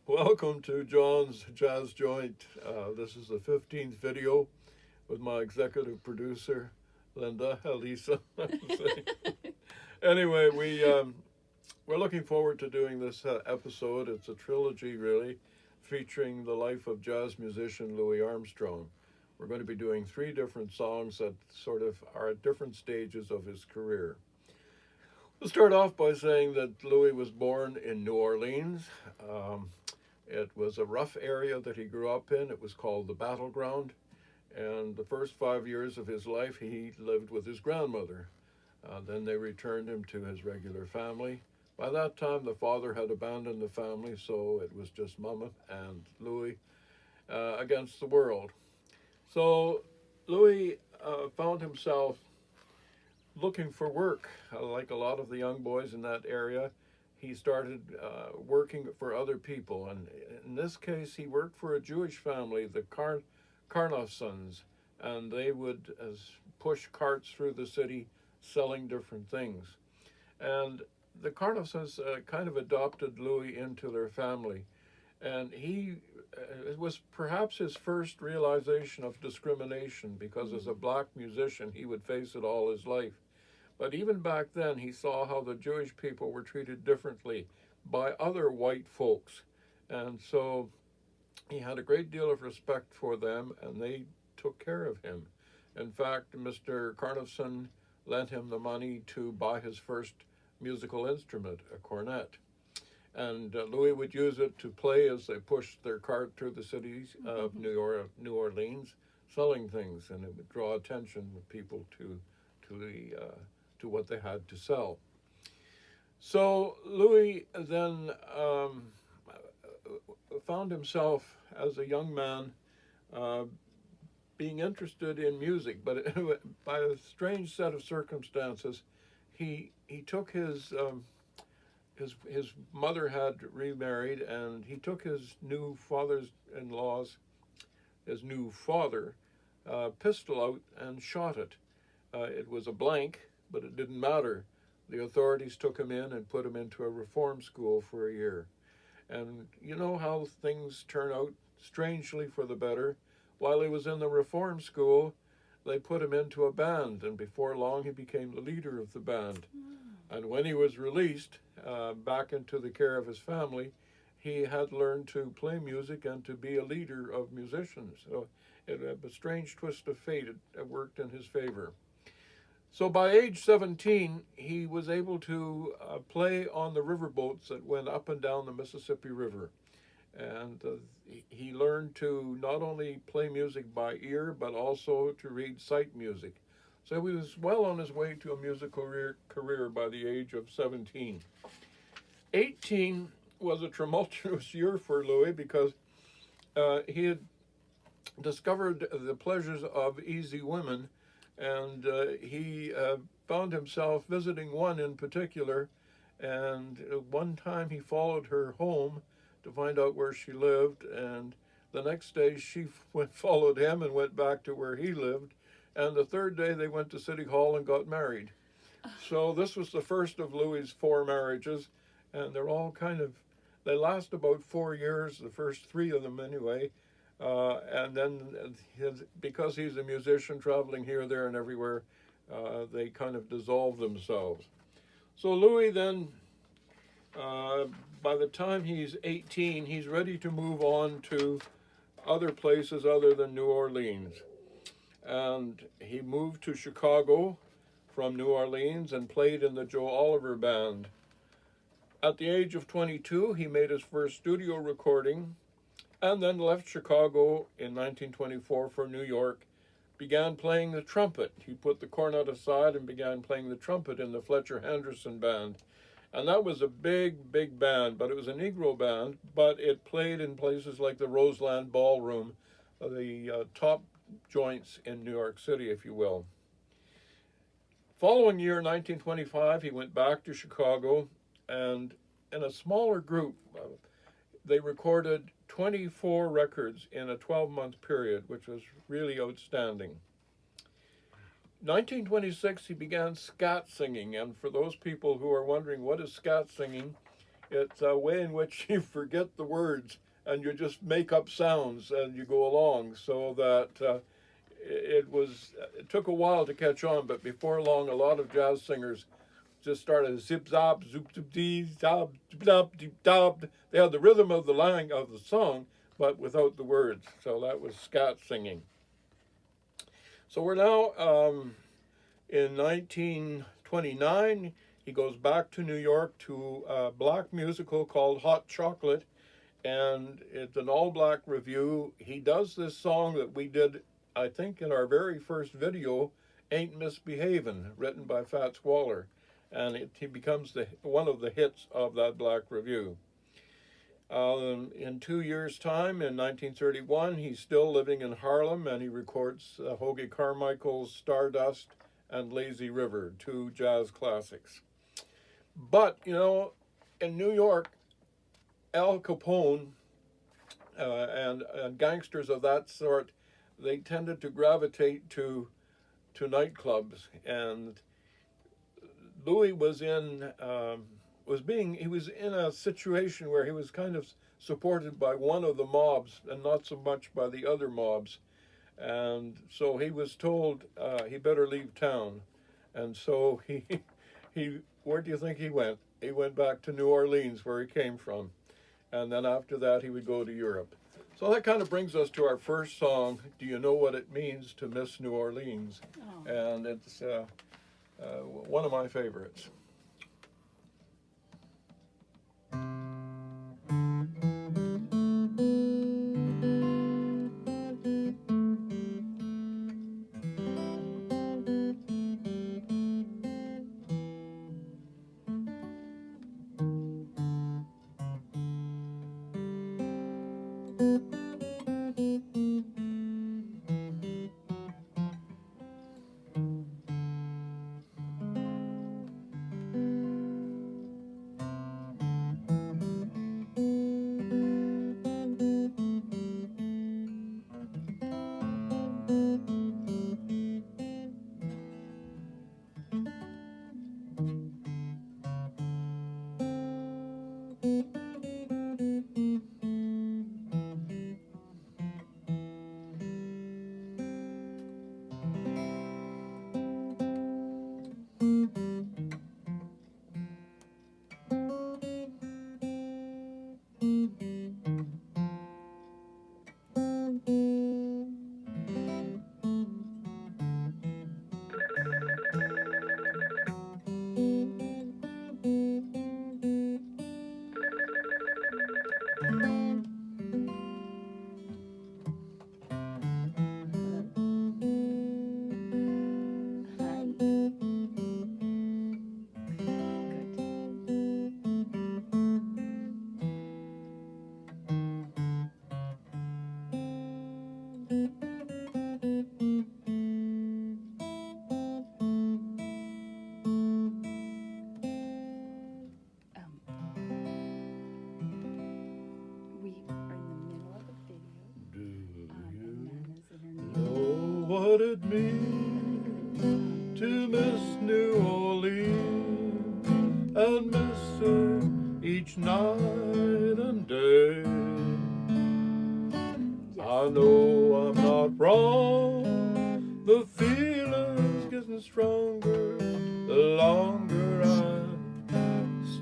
Welcome to John's Jazz Joint. This is the 15th video with my executive producer, Linda, Elisa. Anyway, we're looking forward to doing this episode. It's a trilogy, really, featuring the life of jazz musician Louis Armstrong. We're going to be doing three different songs that sort of are at different stages of his career. We'll start off by saying that Louis was born in New Orleans. It was a rough area that he grew up in. It was called the Battleground. And the first 5 years of his life, he lived with his grandmother. Then they returned him to his regular family. By that time, the father had abandoned the family, so it was just Mama and Louis against the world. So Louis found himself looking for work, like a lot of the young boys in that area. He started working for other people, and in this case, he worked for a Jewish family, the Karnofsons, and they would push carts through the city selling different things. And the Karnofsons kind of adopted Louis into their family, and it was perhaps his first realization of discrimination because as a black musician, he would face it all his life. But even back then, he saw how the Jewish people were treated differently by other white folks. And so he had a great deal of respect for them, and they took care of him. In fact, Mr. Karnofson lent him the money to buy his first musical instrument, a cornet. And Louis would use it to play as they pushed their cart through the cities of New Orleans, selling things, and it would draw attention of people to what they had to sell. So Louis then found himself as a young man being interested in music, but by a strange set of circumstances, he took his mother had remarried, and he took his new father pistol out and shot it. It was a blank, but it didn't matter. The authorities took him in and put him into a reform school for a year. And you know how things turn out strangely for the better. While he was in the reform school, they put him into a band, and before long he became the leader of the band. And when he was released back into the care of his family, he had learned to play music and to be a leader of musicians. So it a strange twist of fate. It worked in his favor. So by age 17, he was able to play on the riverboats that went up and down the Mississippi River. And he learned to not only play music by ear, but also to read sight music. So he was well on his way to a musical career by the age of 17. 18 was a tumultuous year for Louis because he had discovered the pleasures of easy women, and he found himself visiting one in particular, and one time he followed her home to find out where she lived, and the next day she followed him and went back to where he lived, and the third day they went to City Hall and got married. So this was the first of Louis's four marriages, and they last about 4 years, the first three of them anyway, and then because he's a musician traveling here, there, and everywhere, they kind of dissolve themselves. So Louis then, by the time he's 18, he's ready to move on to other places other than New Orleans. And he moved to Chicago from New Orleans and played in the Joe Oliver Band. At the age of 22, he made his first studio recording, and then left Chicago in 1924 for New York, began playing the trumpet. He put the cornet aside and began playing the trumpet in the Fletcher Henderson Band. And that was a big, big band, but it was a Negro band, but it played in places like the Roseland Ballroom, the top joints in New York City, if you will. Following year, 1925, he went back to Chicago, and in a smaller group, they recorded 24 records in a 12-month period, which was really outstanding. 1926, he began scat singing, and for those people who are wondering what is scat singing, It's a way in which you forget the words and you just make up sounds and you go along. So that it took a while to catch on, but before long, a lot of jazz singers just started zip zop zoop zoop dee zob zoop deep dob. They had the rhythm of the line of the song, but without the words. So that was scat singing. So we're now in 1929. He goes back to New York to a black musical called Hot Chocolate, and it's an all-black review. He does this song that we did, I think, in our very first video, Ain't Misbehavin', written by Fats Waller, and he becomes one of the hits of that black review. In 2 years' time, in 1931, he's still living in Harlem, and he records Hoagy Carmichael's Stardust and Lazy River, two jazz classics. But, in New York, Al Capone and gangsters of that sort, they tended to gravitate to nightclubs. And Louis was in a situation where he was kind of supported by one of the mobs and not so much by the other mobs. And so he was told he better leave town. And so he where do you think he went? He went back to New Orleans, where he came from. And then after that, he would go to Europe. So that kind of brings us to our first song, Do You Know What It Means to Miss New Orleans? Oh. And it's one of my favorites. What it means to miss New Orleans and miss her each night and day. Yes. I know I'm not wrong, the feeling's getting stronger the longer I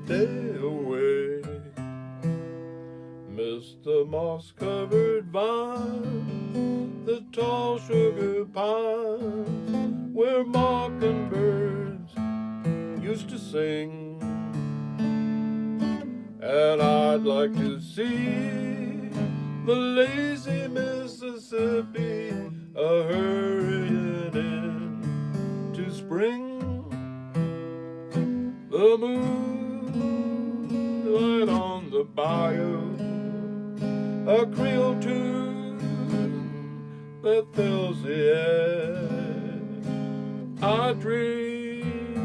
stay away. Miss the moss-covered vines, the tall sugar pines, where mockingbirds used to sing. And I'd like to see the lazy Mississippi a-hurrying in to spring. The moonlight on the bayou, a Creole tune that fills the air. I dream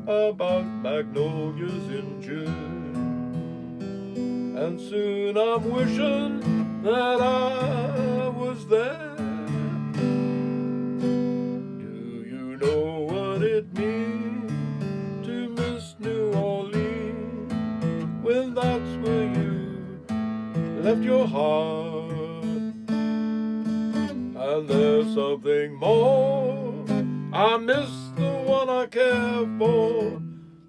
about magnolias in June, and soon I'm wishing that I was there. Do you know what it means to miss New Orleans left your heart. And there's something more. I miss the one I care for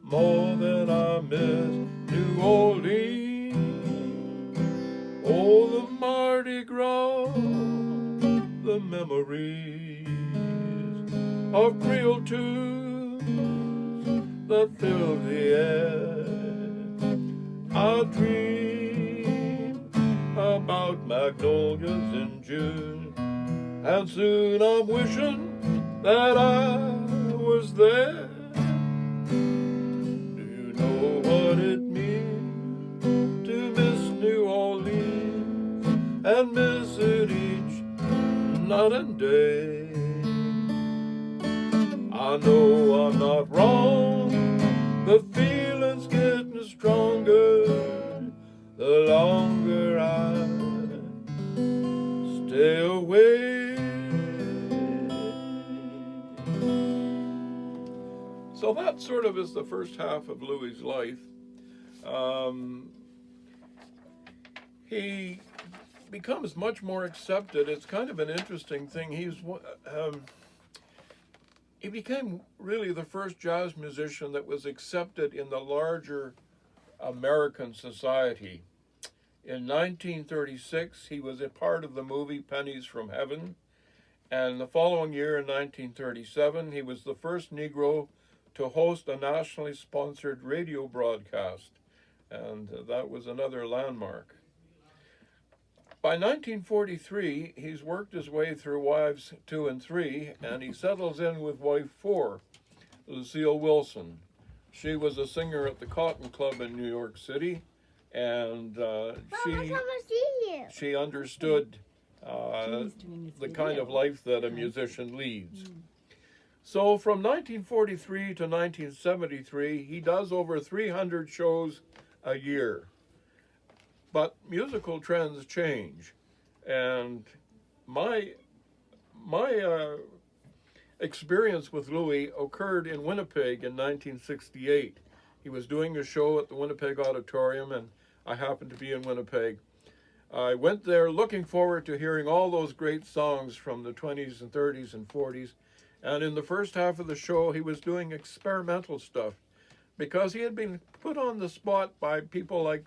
more than I miss New Orleans. Oh, the Mardi Gras, the memories of Creole tunes that fill the air. I dream about magnolias in June, and soon I'm wishing that I was there. Do you know what it means to miss New Orleans and miss it each night and day? I know I'm not wrong, the feeling's getting stronger the longer I stay away. So that sort of is the first half of Louis's life. He becomes much more accepted. It's kind of an interesting thing. He became really the first jazz musician that was accepted in the larger American society. In 1936, he was a part of the movie Pennies from Heaven, and the following year, in 1937, he was the first Negro to host a nationally sponsored radio broadcast, and that was another landmark. By 1943, he's worked his way through wives 2 and 3, and he settles in with wife 4, Lucille Wilson. She was a singer at the Cotton Club in New York City, and she understood the kind of life that a musician leads. So from 1943 to 1973, he does over 300 shows a year. But musical trends change, and my experience with Louis occurred in Winnipeg in 1968. He was doing a show at the Winnipeg Auditorium, and I happened to be in Winnipeg. I went there looking forward to hearing all those great songs from the 20s and 30s and 40s, and in the first half of the show, he was doing experimental stuff because he had been put on the spot by people like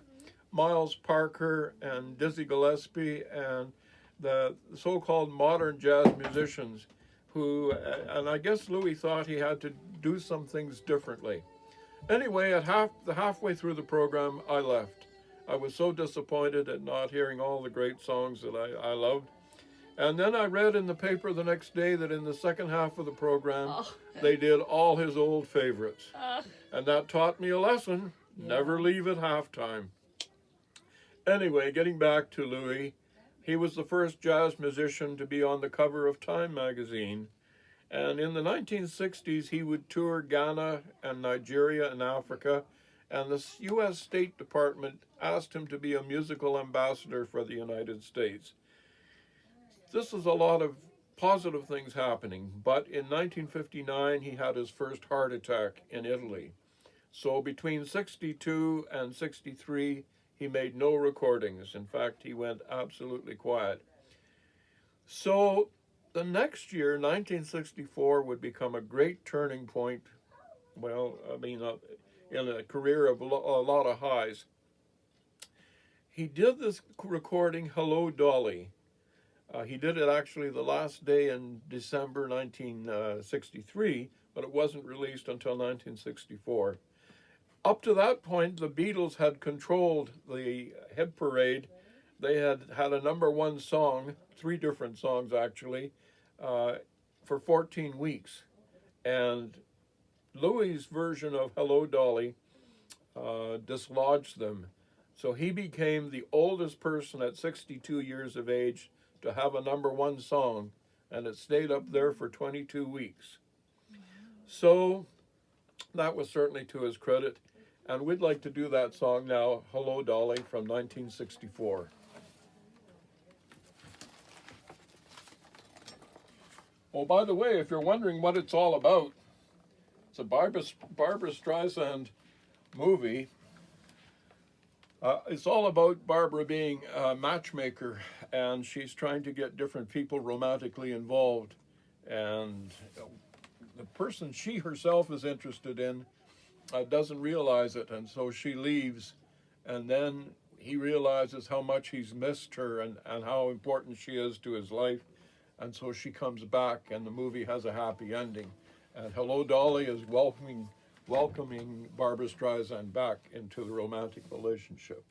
Miles Parker and Dizzy Gillespie and the so-called modern jazz musicians who, and I guess Louis thought he had to do some things differently. Anyway, at halfway through the program, I left. I was so disappointed at not hearing all the great songs that I loved. And then I read in the paper the next day that in the second half of the program, they did all his old favorites. And that taught me a lesson, never leave at halftime. Anyway, getting back to Louis, he was the first jazz musician to be on the cover of Time magazine. And in the 1960s, he would tour Ghana and Nigeria and Africa, and the U.S. State Department asked him to be a musical ambassador for the United States. This is a lot of positive things happening, but in 1959, he had his first heart attack in Italy. So between 62 and 63, he made no recordings. In fact, he went absolutely quiet. So the next year, 1964, would become a great turning point. Well, in a career of a lot of highs. He did this recording, Hello, Dolly. He did it actually the last day in December 1963, but it wasn't released until 1964. Up to that point, the Beatles had controlled the hit parade. They had had a number one song, 3 different songs actually, for 14 weeks. And Louis' version of Hello, Dolly dislodged them. So he became the oldest person at 62 years of age to have a number one song, and it stayed up there for 22 weeks. So that was certainly to his credit. And we'd like to do that song now, Hello, Dolly, from 1964. Oh, by the way, if you're wondering what it's all about, it's a Barbra Streisand movie. It's all about Barbara being a matchmaker, and she's trying to get different people romantically involved. And the person she herself is interested in doesn't realize it, and so she leaves. And then he realizes how much he's missed her and how important she is to his life. And so she comes back, and the movie has a happy ending. And Hello, Dolly is welcoming Barbara Streisand back into the romantic relationship.